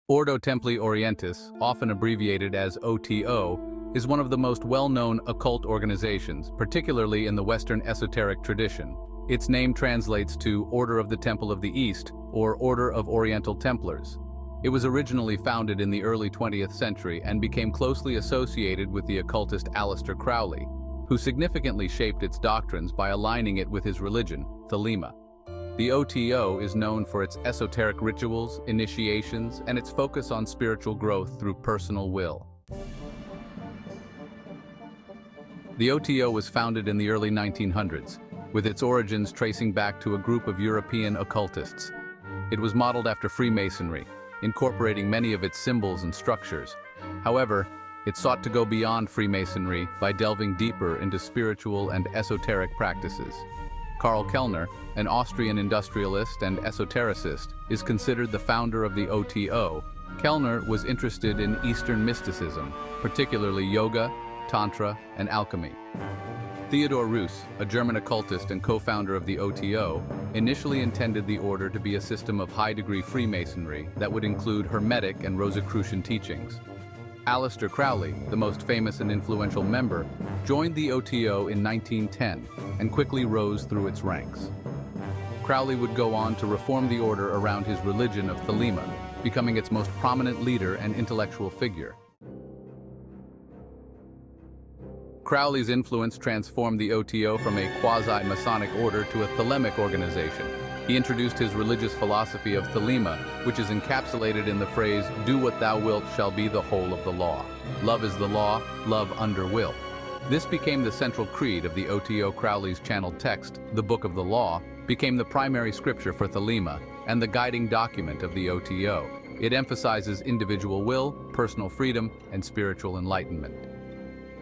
Ordo Templi Orientis, often abbreviated as O.T.O, is one of the most well-known occult organizations, particularly in the Western esoteric tradition. Its name translates to Order of the Temple of the East, or Order of Oriental Templars. It was originally founded in the early 20th century and became closely associated with the occultist Aleister Crowley, who significantly shaped its doctrines by aligning it with his religion, Thelema. The O.T.O is known for its esoteric rituals, initiations, and its focus on spiritual growth through personal will. The O.T.O was founded in the early 1900s, with its origins tracing back to a group of European occultists. It was modeled after Freemasonry, incorporating many of its symbols and structures. However, it sought to go beyond Freemasonry by delving deeper into spiritual and esoteric practices. Karl Kellner, an Austrian industrialist and esotericist, is considered the founder of the O.T.O. Kellner was interested in Eastern mysticism, particularly yoga, tantra, and alchemy. Theodor Reuss, a German occultist and co-founder of the O.T.O, initially intended the order to be a system of high-degree Freemasonry that would include Hermetic and Rosicrucian teachings. Aleister Crowley, the most famous and influential member, joined the O.T.O in 1910 and quickly rose through its ranks. Crowley would go on to reform the order around his religion of Thelema, becoming its most prominent leader and intellectual figure. Crowley's influence transformed the O.T.O from a quasi-Masonic order to a Thelemic organization. He introduced his religious philosophy of Thelema, which is encapsulated in the phrase, "Do what thou wilt shall be the whole of the law. Love is the law, love under will." This became the central creed of the O.T.O. Crowley's channeled text, the Book of the Law, became the primary scripture for Thelema and the guiding document of the O.T.O. It emphasizes individual will, personal freedom, and spiritual enlightenment.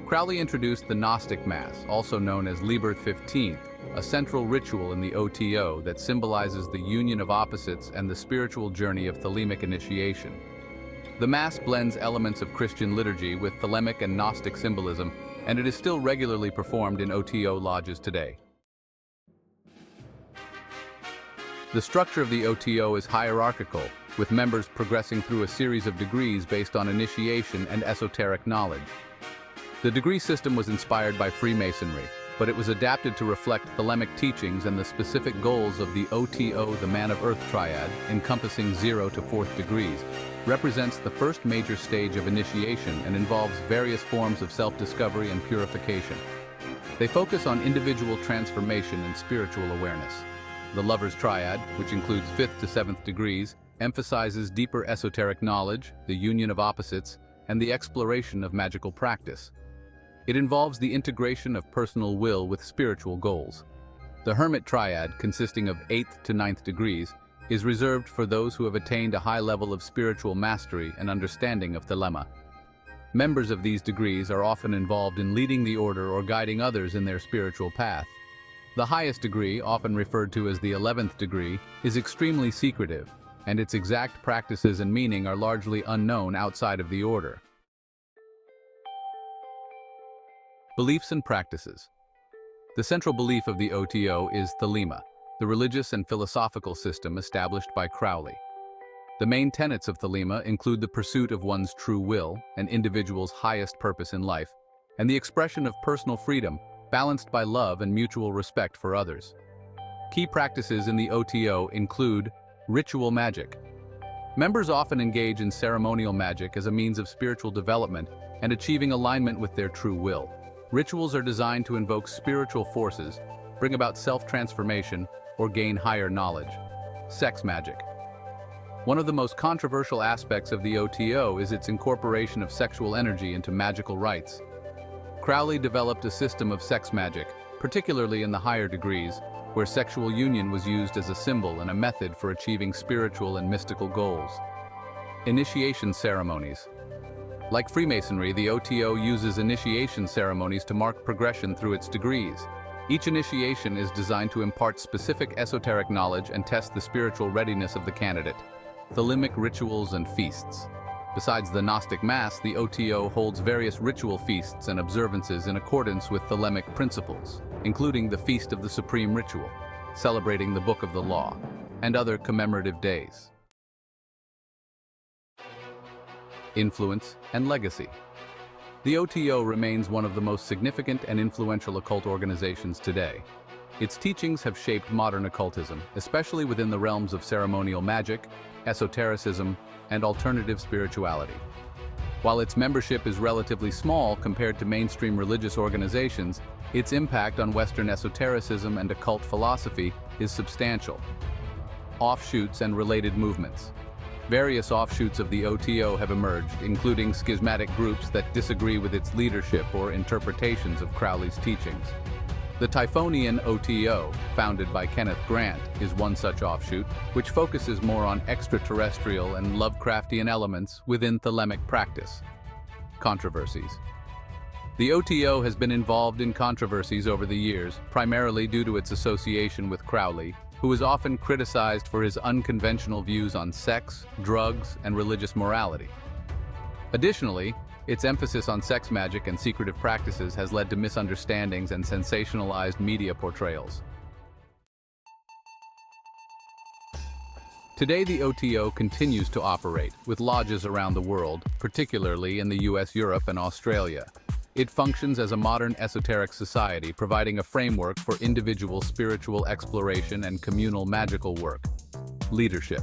Crowley introduced the Gnostic Mass, also known as Liber 15th, a central ritual in the O.T.O that symbolizes the union of opposites and the spiritual journey of Thelemic initiation. The Mass blends elements of Christian liturgy with Thelemic and Gnostic symbolism, and it is still regularly performed in O.T.O lodges today. The structure of the O.T.O is hierarchical, with members progressing through a series of degrees based on initiation and esoteric knowledge. The degree system was inspired by Freemasonry, but it was adapted to reflect Thelemic teachings and the specific goals of the O.T.O. The Man of Earth triad, encompassing 0 to 4th degrees, represents the first major stage of initiation and involves various forms of self-discovery and purification. They focus on individual transformation and spiritual awareness. The Lover's Triad, which includes 5th to 7th degrees, emphasizes deeper esoteric knowledge, the union of opposites, and the exploration of magical practice. It involves the integration of personal will with spiritual goals. The Hermit Triad, consisting of 8th to 9th degrees, is reserved for those who have attained a high level of spiritual mastery and understanding of Thelema. Members of these degrees are often involved in leading the order or guiding others in their spiritual path. The highest degree, often referred to as the 11th degree, is extremely secretive, and its exact practices and meaning are largely unknown outside of the order. Beliefs and practices. The central belief of the O.T.O is Thelema, the religious and philosophical system established by Crowley. The main tenets of Thelema include the pursuit of one's true will, an individual's highest purpose in life, and the expression of personal freedom, balanced by love and mutual respect for others. Key practices in the O.T.O include ritual magic. Members often engage in ceremonial magic as a means of spiritual development and achieving alignment with their true will. Rituals are designed to invoke spiritual forces, bring about self-transformation, or gain higher knowledge. Sex magic. One of the most controversial aspects of the O.T.O is its incorporation of sexual energy into magical rites. Crowley developed a system of sex magic, particularly in the higher degrees, where sexual union was used as a symbol and a method for achieving spiritual and mystical goals. Initiation ceremonies. Like Freemasonry, the O.T.O uses initiation ceremonies to mark progression through its degrees. Each initiation is designed to impart specific esoteric knowledge and test the spiritual readiness of the candidate. Thelemic rituals and feasts. Besides the Gnostic Mass, the O.T.O holds various ritual feasts and observances in accordance with Thelemic principles, including the Feast of the Supreme Ritual, celebrating the Book of the Law, and other commemorative days. influence, and legacy. The O.T.O remains one of the most significant and influential occult organizations today. Its teachings have shaped modern occultism, especially within the realms of ceremonial magic, esotericism, and alternative spirituality. While its membership is relatively small compared to mainstream religious organizations, its impact on Western esotericism and occult philosophy is substantial. Offshoots and related movements. Various offshoots of the O.T.O have emerged, including schismatic groups that disagree with its leadership or interpretations of Crowley's teachings. The Typhonian O.T.O, founded by Kenneth Grant, is one such offshoot, which focuses more on extraterrestrial and Lovecraftian elements within thelemic practice. Controversies. The O.T.O has been involved in controversies over the years, primarily due to its association with Crowley, who is often criticized for his unconventional views on sex, drugs, and religious morality. Additionally, its emphasis on sex magic and secretive practices has led to misunderstandings and sensationalized media portrayals. Today, the O.T.O continues to operate, with lodges around the world, particularly in the US, Europe, and Australia. It functions as a modern esoteric society, providing a framework for individual spiritual exploration and communal magical work. Leadership.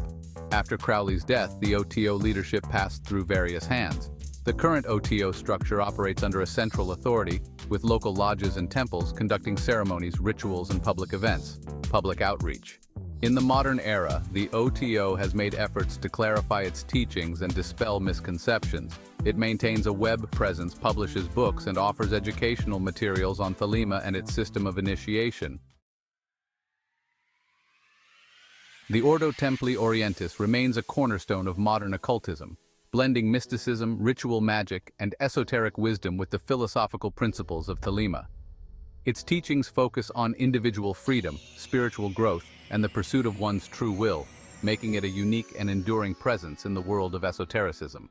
After Crowley's death, the O.T.O leadership passed through various hands. The current O.T.O structure operates under a central authority, with local lodges and temples conducting ceremonies, rituals, and public events. Public outreach. In the modern era, the O.T.O has made efforts to clarify its teachings and dispel misconceptions. It maintains a web presence, publishes books, and offers educational materials on Thelema and its system of initiation. The Ordo Templi Orientis remains a cornerstone of modern occultism, blending mysticism, ritual magic, and esoteric wisdom with the philosophical principles of Thelema. Its teachings focus on individual freedom, spiritual growth, and the pursuit of one's true will, making it a unique and enduring presence in the world of esotericism.